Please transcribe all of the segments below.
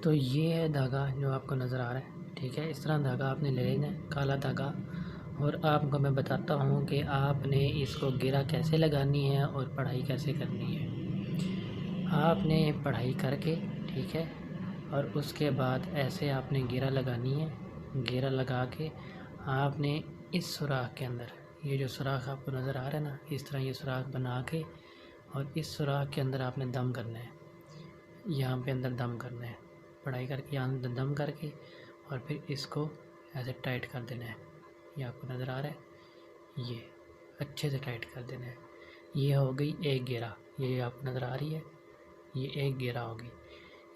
تو یہ ہے دھاگا جو آپ کو نظر آ رہا ہے، ٹھیک ہے۔ اس طرح دھاگا آپ نے لے لینا ہے، کالا دھاگا، اور آپ کو میں بتاتا ہوں کہ آپ نے اس کو گرہ کیسے لگانی ہے اور پڑھائی کیسے کرنی ہے۔ آپ نے پڑھائی کر کے، ٹھیک ہے، اور اس کے بعد ایسے آپ نے گرہ لگانی ہے۔ گرہ لگا کے آپ نے اس سوراخ کے اندر، یہ جو سوراخ آپ کو نظر آ رہا ہے نا، اس طرح یہ سوراخ بنا کے اور اس سوراخ کے اندر آپ نے دم کرنا ہے، یہاں پہ اندر دم کرنا ہے، پڑھائی کر کے یہاں اندر دم کر کے، اور پھر اس کو ایسے ٹائٹ کر دینا ہے۔ یہ آپ کو نظر آ رہا ہے، یہ اچھے سے ٹائٹ کر دینا ہے۔ یہ ہو گئی ایک گرہ، یہ آپ کو نظر آ رہی ہے، یہ ایک گرہ ہوگی۔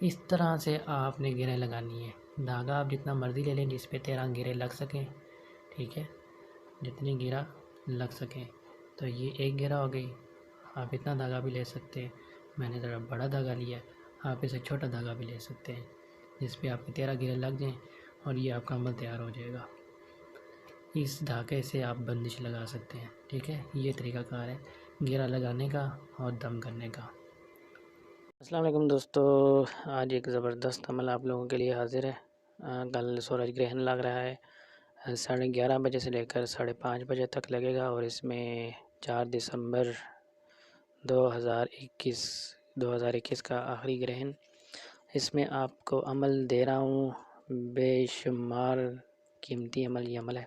اس طرح سے آپ نے گرہ لگانی ہے۔ دھاگا آپ جتنا مرضی لے لیں جس پہ 13 گرے لگ سکیں، ٹھیک ہے، جتنی گرہ لگ سکیں۔ تو یہ ایک گرہ ہو گئی۔ آپ اتنا دھاگا بھی لے سکتے ہیں، میں نے ذرا بڑا دھاگا لیا، آپ اسے چھوٹا دھاگا بھی لے سکتے ہیں جس پہ آپ کے 13 گرے لگ جائیں، اور یہ آپ کا عمل تیار ہو جائے گا۔ اس دھاگے سے آپ بندش لگا سکتے ہیں، ٹھیک ہے۔ یہ طریقہ کار ہے گرہ لگانے کا اور دم کرنے کا۔ السلام علیکم دوستو، آج ایک زبردست عمل آپ لوگوں کے لیے حاضر ہے۔ کل سورج گرہن لگ رہا ہے، 11:30 بجے سے لے کر 5:30 بجے تک لگے گا، اور اس میں 4 دسمبر 2021 کا آخری گرہن۔ اس میں آپ کو عمل دے رہا ہوں، بے شمار قیمتی عمل یہ عمل ہے۔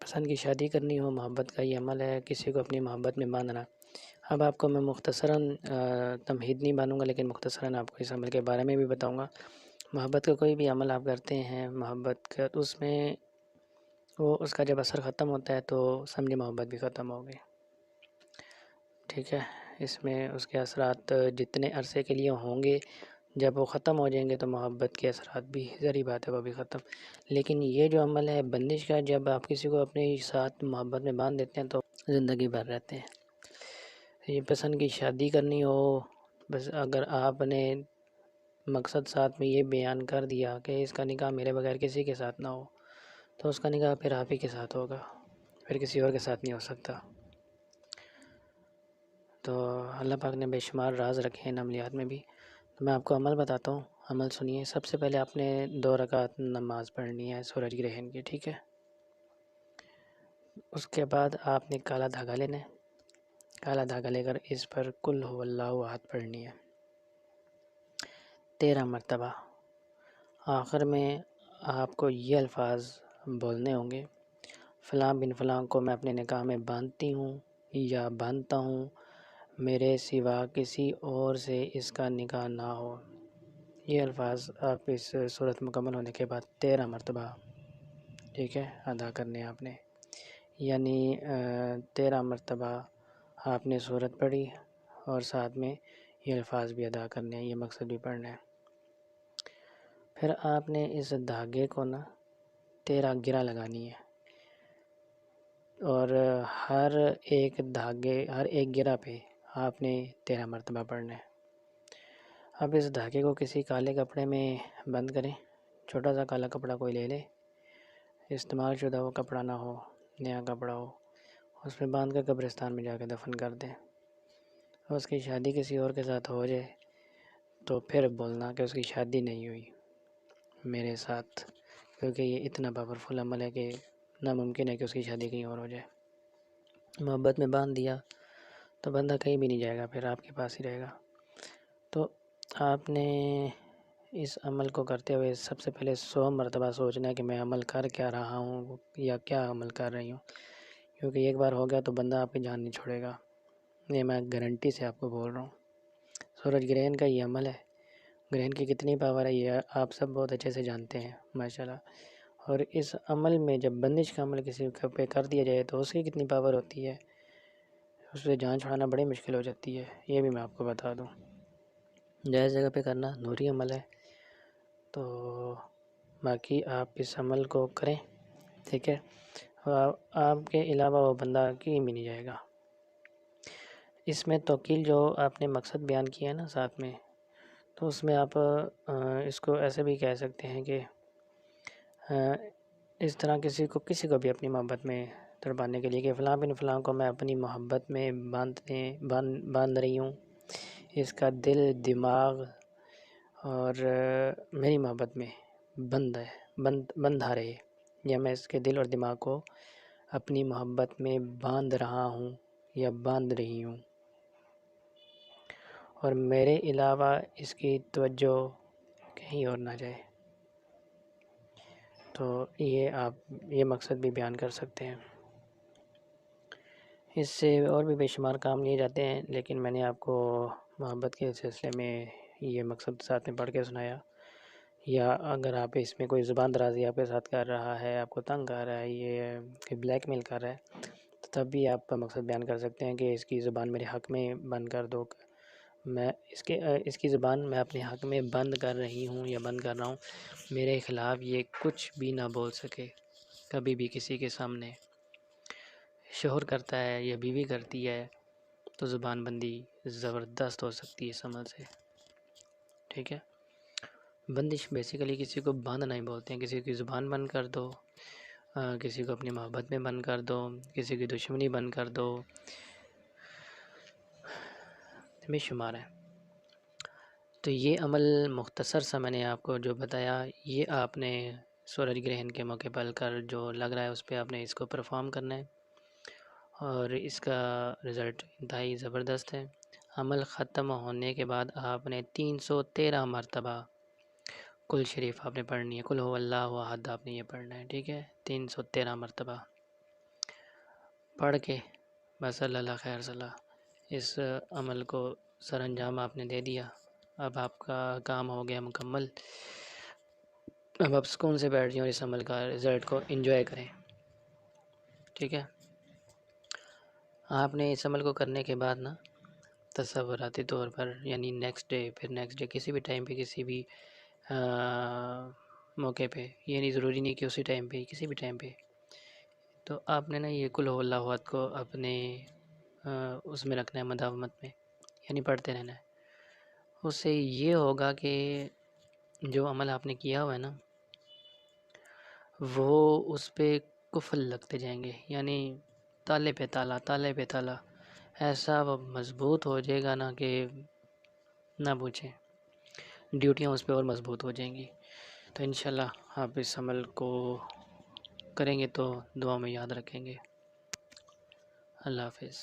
پسند کی شادی کرنی ہو، محبت کا یہ عمل ہے، کسی کو اپنی محبت میں باندھنا۔ اب آپ کو میں مختصراً تمہید نہیں بانوں گا، لیکن مختصراً آپ کو اس عمل کے بارے میں بھی بتاؤں گا۔ محبت کا کوئی بھی عمل آپ کرتے ہیں، محبت کا تو اس میں اس کا جب اثر ختم ہوتا ہے تو سمجھے محبت بھی ختم ہو گئی، ٹھیک ہے۔ اس میں اس کے اثرات جتنے عرصے کے لیے ہوں گے، جب وہ ختم ہو جائیں گے تو محبت کے اثرات بھی ظاہری بات ہے وہ بھی ختم۔ لیکن یہ جو عمل ہے بندش کا، جب آپ کسی کو اپنے ساتھ محبت میں باندھ دیتے ہیں تو زندگی بھر رہتے ہیں۔ یہ پسند کی شادی کرنی ہو، بس اگر آپ نے مقصد ساتھ میں یہ بیان کر دیا کہ اس کا نکاح میرے بغیر کسی کے ساتھ نہ ہو، تو اس کا نکاح پھر آپ ہی کے ساتھ ہوگا، پھر کسی اور کے ساتھ نہیں ہو سکتا۔ تو اللہ پاک نے بے شمار راز رکھے ہیں ان عملیات میں بھی۔ تو میں آپ کو عمل بتاتا ہوں، عمل سنیے۔ سب سے پہلے آپ نے 2 رکعت نماز پڑھنی ہے سورج گرہن کی، ٹھیک ہے۔ اس کے بعد آپ نے کالا دھاگا لینا ہے، کالا دھاگا لے کر اس پر قل هو اللہ احد پڑھنی ہے 13 مرتبہ۔ آخر میں آپ کو یہ الفاظ بولنے ہوں گے، فلاں بن فلاں کو میں اپنے نکاح میں باندھتی ہوں یا باندھتا ہوں، میرے سوا کسی اور سے اس کا نکاح نہ ہو۔ یہ الفاظ آپ اس صورت مکمل ہونے کے بعد 13 مرتبہ، ٹھیک ہے، ادا کرنے آپ نے، یعنی 13 مرتبہ آپ نے صورت پڑھی اور ساتھ میں یہ الفاظ بھی ادا کرنے ہیں، یہ مقصد بھی پڑھنا ہے۔ پھر آپ نے اس دھاگے کو نا 13 گرہ لگانی ہے، اور ہر ایک گرہ پہ آپ نے 13 مرتبہ پڑھنا ہے۔ اب اس دھاگے کو کسی کالے کپڑے میں بند کریں، چھوٹا سا کالا کپڑا کوئی لے لے، استعمال شدہ وہ کپڑا نہ ہو، نیا کپڑا ہو، اس میں باندھ کر قبرستان میں جا کے دفن کر دیں۔ اس کی شادی کسی اور کے ساتھ ہو جائے تو پھر بولنا کہ اس کی شادی نہیں ہوئی میرے ساتھ، کیونکہ یہ اتنا پاورفل عمل ہے کہ ناممکن ہے کہ اس کی شادی کہیں اور ہو جائے۔ محبت میں باندھ دیا تو بندہ کہیں بھی نہیں جائے گا، پھر آپ کے پاس ہی رہے گا۔ تو آپ نے اس عمل کو کرتے ہوئے سب سے پہلے 100 مرتبہ سوچنا ہے کہ میں عمل کر کیا رہا ہوں یا کیا عمل کر رہی ہوں، کیونکہ ایک بار ہو گیا تو بندہ آپ کی جان نہیں چھوڑے گا، یہ میں گارنٹی سے آپ کو بول رہا ہوں۔ سورج گرہن کا یہ عمل ہے، گرہن کی کتنی پاور ہے یہ آپ سب بہت اچھے سے جانتے ہیں ماشاءاللہ، اور اس عمل میں جب بندش کا عمل کسی پہ کر دیا جائے تو اس کی کتنی پاور ہوتی ہے، اس سے جان چھڑانا بڑی مشکل ہو جاتی ہے، یہ بھی میں آپ کو بتا دوں۔ جائز جگہ پہ کرنا نوری عمل ہے، تو باقی آپ اس عمل کو کریں، ٹھیک ہے، اور آپ کے علاوہ وہ بندہ کہیں بھی نہیں جائے گا۔ اس میں توکیل جو آپ نے مقصد بیان کیا ہے نا ساتھ میں، تو اس میں آپ اس کو ایسے بھی کہہ سکتے ہیں کہ اس طرح کسی کو بھی اپنی محبت میں تڑپانے کے لیے کہ فلاں بن فلاں کو میں اپنی محبت میں باندھ رہی ہوں، اس کا دل، دماغ اور میری محبت میں بندھا رہے، یا میں اس کے دل اور دماغ کو اپنی محبت میں باندھ رہا ہوں یا باندھ رہی ہوں، اور میرے علاوہ اس کی توجہ کہیں اور نہ جائے۔ تو یہ مقصد بھی بیان کر سکتے ہیں۔ اس سے اور بھی بے شمار کام لیے جاتے ہیں، لیکن میں نے آپ کو محبت کے سلسلے میں یہ مقصد ساتھ میں پڑھ کے سنایا۔ یا اگر آپ اس میں کوئی زبان درازی آپ کے ساتھ کر رہا ہے، آپ کو تنگ کر رہا ہے، یہ کہ بلیک میل کر رہا ہے، تو تب بھی آپ مقصد بیان کر سکتے ہیں کہ اس کی زبان میرے حق میں بند کر دو، میں اس کی زبان میں اپنے حق میں بند کر رہی ہوں یا بند کر رہا ہوں، میرے خلاف یہ کچھ بھی نہ بول سکے کبھی بھی کسی کے سامنے۔ شوہر کرتا ہے یا بیوی کرتی ہے تو زبان بندی زبردست ہو سکتی ہے اس عمل سے، ٹھیک ہے۔ بندش بیسیکلی کسی کو باندھنا ہی بولتے ہیں، کسی کی زبان بند کر دو، کسی کو اپنی محبت میں بند کر دو، کسی کی دشمنی بند کر دو، بے شمار ہے۔ تو یہ عمل مختصر سا میں نے آپ کو جو بتایا، یہ آپ نے سورج گرہن کے موقع پر کر جو لگ رہا ہے اس پہ آپ نے اس کو پرفارم کرنا ہے، اور اس کا رزلٹ انتہائی زبردست ہے۔ عمل ختم ہونے کے بعد آپ نے 313 مرتبہ کل شریف آپ نے پڑھنی ہے، کل ہو اللہ احد آپ نے یہ پڑھنا ہے، ٹھیک ہے، 313 مرتبہ پڑھ کے بس اللہ خیر صلاح اس عمل کو سر انجام آپ نے دے دیا۔ اب آپ کا کام ہو گیا مکمل، اب آپ سکون سے بیٹھ جائیں اور اس عمل کا رزلٹ کو انجوائے کریں، ٹھیک ہے۔ آپ نے اس عمل کو کرنے کے بعد نا تصوراتی طور پر، یعنی نیکسٹ ڈے، پھر نیکسٹ ڈے، کسی بھی ٹائم پہ، کسی بھی موقع پہ، یہ نہیں ضروری نہیں کہ اسی ٹائم پہ، کسی بھی ٹائم پہ، تو آپ نے نا یہ کل ہو اللہ احد کو اپنے اس میں رکھنا ہے، مداومت میں، یعنی پڑھتے رہنا ہے۔ اس سے یہ ہوگا کہ جو عمل آپ نے کیا ہوا ہے نا، وہ اس پہ قفل لگتے جائیں گے، یعنی تالے پہ تالا، تالے پہ تالا، ایسا وہ مضبوط ہو جائے گا نا کہ نہ پوچھیں، ڈیوٹیاں اس پہ اور مضبوط ہو جائیں گی۔ تو انشاءاللہ آپ اس عمل کو کریں گے تو دعا میں یاد رکھیں گے۔ اللہ حافظ۔